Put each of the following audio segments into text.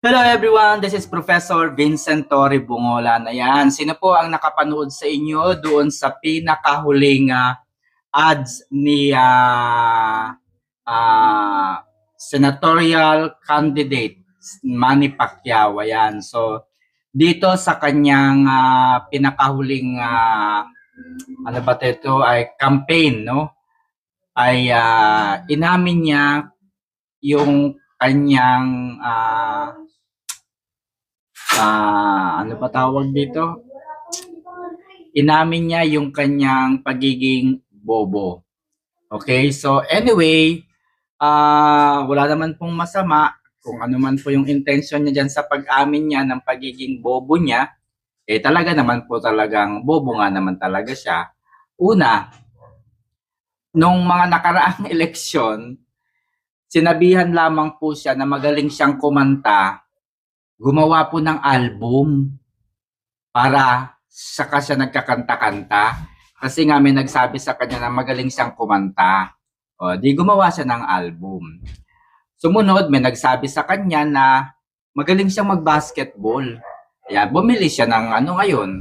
Hello everyone, this is Professor Vincent Torre Bungolan. Ayan, sino po ang nakapanood sa inyo doon sa pinakahuling ads ni senatorial candidate Manny Pacquiao? Ayan, so dito sa kanyang pinakahuling ano ba ito ay campaign, no? Ay inamin niya yung kanyang ano pa tawag dito? Inamin niya yung kanyang pagiging bobo. Okay, so anyway, wala naman pong masama kung ano man po yung intention niya dyan sa pag-amin niya ng pagiging bobo niya. Talaga naman po talagang bobo nga naman talaga siya. Una, nung mga nakaraang eleksyon, sinabihan lamang po siya na magaling siyang kumanta, gumawa po ng album para saka siya nagkakanta-kanta kasi nga may nagsabi sa kanya na magaling siyang kumanta. O, di gumawa siya ng album. Sumunod, may nagsabi sa kanya na magaling siyang mag-basketball. Kaya bumili siya ng ano ngayon,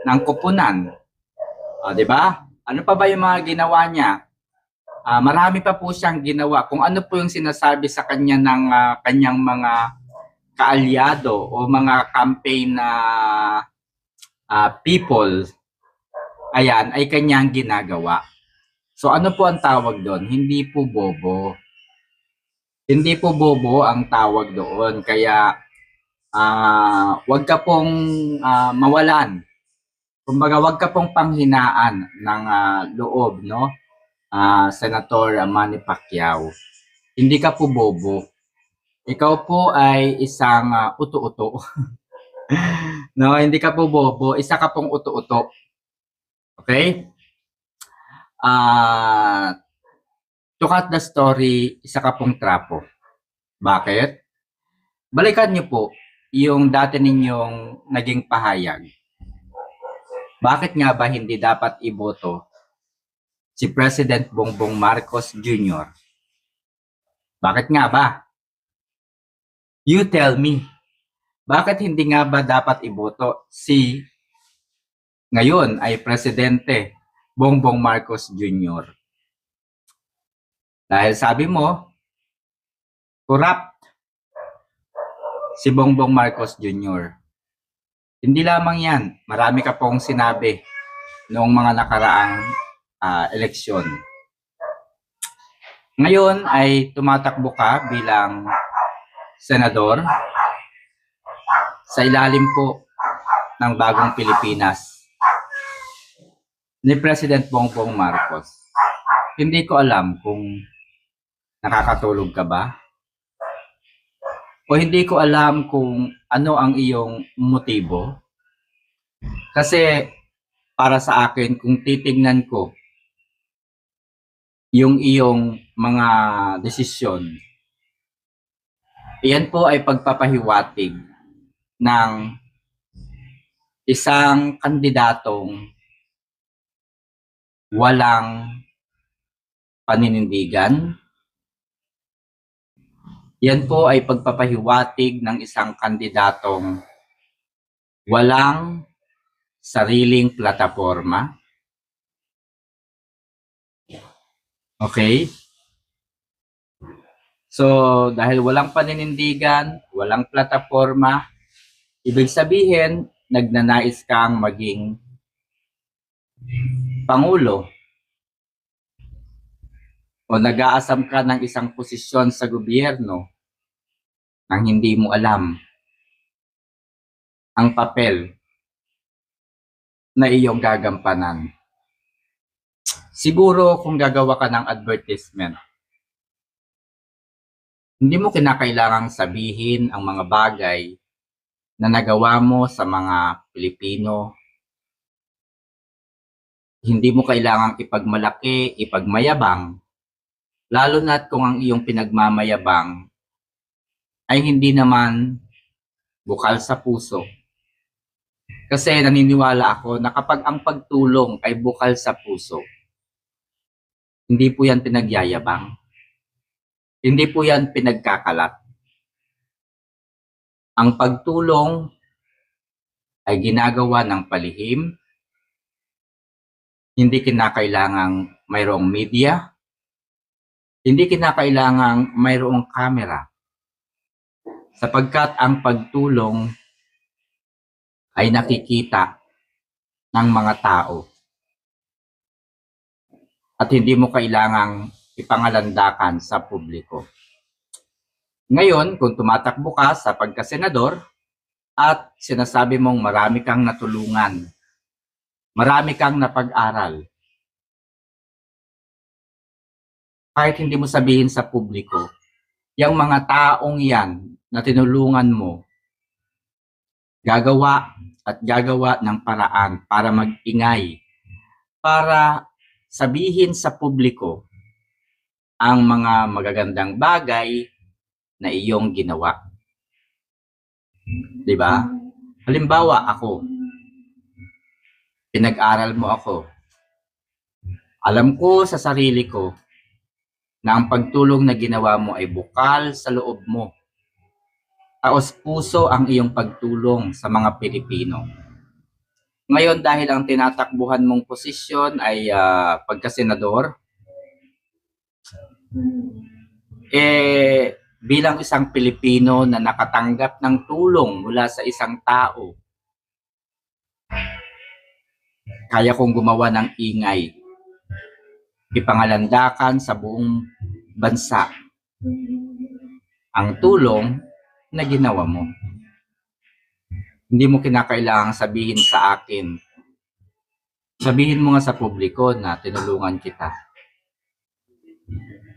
ng kupunan. O, di ba? Ano pa ba yung mga ginawa niya? Marami pa po siyang ginawa. Kung ano po yung sinasabi sa kanya ng kanyang mga kaalyado o mga campaign na people, ayan, ay kanyang ginagawa. So ano po ang tawag doon? Hindi po bobo. Hindi po bobo ang tawag doon. Kaya wag ka pong mawalan. Kumbaga wag ka pong panghinaan ng loob, no? Senator Manny Pacquiao. Hindi ka po bobo. Ikaw po ay isang uto-uto. No, hindi ka po bobo, isa ka pong uto-uto. Okay? To cut the story, isa ka pong trapo. Bakit? Balikan niyo po yung dati ninyong naging pahayag. Bakit nga ba hindi dapat iboto si President Bongbong Marcos Jr.? Bakit nga ba? You tell me. Bakit hindi nga ba dapat iboto si ngayon ay Presidente Bongbong Marcos Jr.? Dahil sabi mo, corrupt si Bongbong Marcos Jr. Hindi lamang yan, marami ka pong sinabi noong mga nakaraang eleksyon. Ngayon ay tumatakbo ka bilang senador sa ilalim po ng bagong Pilipinas ni President Bongbong Marcos. Hindi ko alam kung nakakatulog ka ba o hindi ko alam kung ano ang iyong motibo. Kasi para sa akin, kung titignan ko yung iyong mga desisyon, iyan po ay pagpapahiwatig ng isang kandidatong walang paninindigan. Yan po ay pagpapahiwatig ng isang kandidatong walang sariling plataforma. Okay? So, dahil walang paninindigan, walang plataforma, ibig sabihin, nagnanais kang maging pangulo o nag-aasam ka ng isang posisyon sa gobyerno nang hindi mo alam ang papel na iyong gagampanan. Siguro kung gagawa ka ng advertisement, hindi mo kinakailangang sabihin ang mga bagay na nagawa mo sa mga Pilipino. Hindi mo kailangang ipagmalaki, ipagmayabang, lalo na't kung ang iyong pinagmamayabang ay hindi naman bukal sa puso. Kasi naniniwala ako na kapag ang pagtulong ay bukal sa puso, hindi po yan pinagyayabang. Hindi po yan pinagkakalat. Ang pagtulong ay ginagawa ng palihim, hindi kinakailangang mayroong media, hindi kinakailangang mayroong camera, sapagkat ang pagtulong ay nakikita ng mga tao at hindi mo kailangang ipangalandakan sa publiko. Ngayon, kung tumatakbo ka sa pagkasenador at sinasabi mong marami kang natulungan, marami kang napag-aral, kahit hindi mo sabihin sa publiko, yung mga taong yan na tinulungan mo, gagawa at gagawa ng paraan para mag-ingay, para sabihin sa publiko ang mga magagandang bagay na iyong ginawa. 'Di ba? Halimbawa, ako, pinag-aral mo ako. Alam ko sa sarili ko na ang pagtulong na ginawa mo ay bukal sa loob mo. Taos puso ang iyong pagtulong sa mga Pilipino. Ngayon, dahil ang tinatakbuhan mong posisyon ay pagkasenador, bilang isang Pilipino na nakatanggap ng tulong mula sa isang tao, kaya kong gumawa ng ingay, ipangalandakan sa buong bansa ang tulong na ginawa mo. Hindi mo kinakailangang sabihin sa akin. Sabihin mo nga sa publiko na tinulungan kita.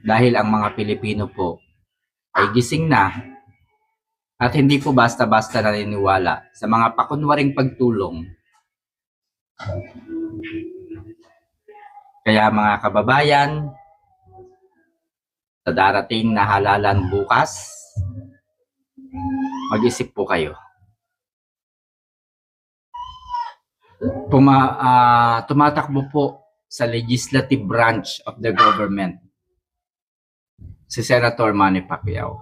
Dahil ang mga Pilipino po ay gising na at hindi po basta-basta naniniwala sa mga pakunwaring pagtulong. Kaya mga kababayan, sa darating na halalan bukas, mag-isip po kayo. Tumatakbo po sa legislative branch of the government si Senator Manny Pacquiao.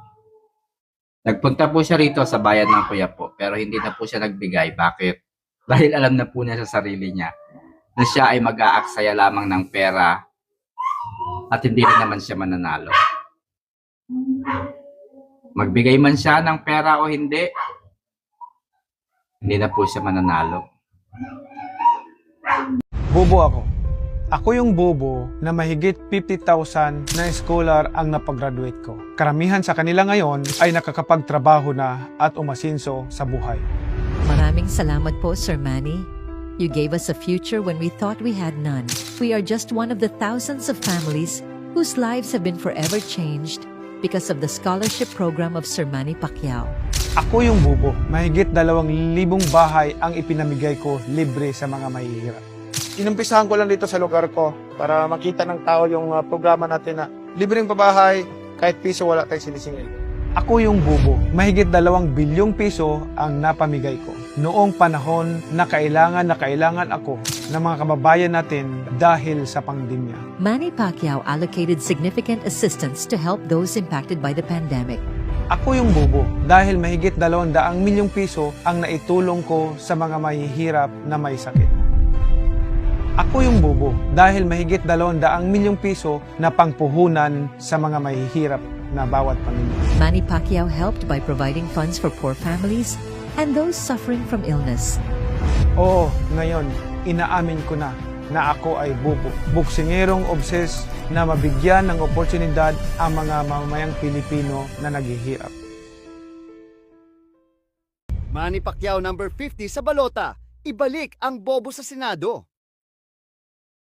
Nagpunta po siya rito sa bayan ng Quiapo, pero hindi na po siya nagbigay. Bakit? Dahil alam na po niya sa sarili niya na siya ay mag-aaksaya lamang ng pera at hindi rin naman siya mananalo. Magbigay man siya ng pera o hindi na po siya mananalo. Bobo ako. Ako yung bobo na mahigit 50,000 na scholar ang napag-graduate ko. Karamihan sa kanila ngayon ay nakakapagtrabaho na at umasinso sa buhay. Maraming salamat po, Sir Manny. You gave us a future when we thought we had none. We are just one of the thousands of families whose lives have been forever changed because of the scholarship program of Sir Manny Pacquiao. Ako yung bobo. Mahigit 2,000 bahay ang ipinamigay ko libre sa mga mahihirap. Inumpisahan ko lang dito sa lugar ko para makita ng tao yung programa natin na libreng pabahay, kahit piso wala tayong sinisingil. Ako yung bobo. Mahigit 2 bilyong piso ang napamigay ko. Noong panahon na kailangan ako ng mga kababayan natin dahil sa pandemya. Manny Pacquiao allocated significant assistance to help those impacted by the pandemic. Ako yung bobo dahil mahigit 200 milyong piso ang naitulong ko sa mga mahihirap na may sakit. Ako yung bobo dahil mahigit 200 milyong piso na pangpuhunan sa mga mahihirap na bawat pamilya. Manny Pacquiao helped by providing funds for poor families and those suffering from illness. Oo, ngayon, inaamin ko na ako ay bobo. Buksingerong obses na mabigyan ng oportunidad ang mga mamamayang Pilipino na naghihirap. Manny Pacquiao number 50 sa balota. Ibalik ang bobo sa Senado.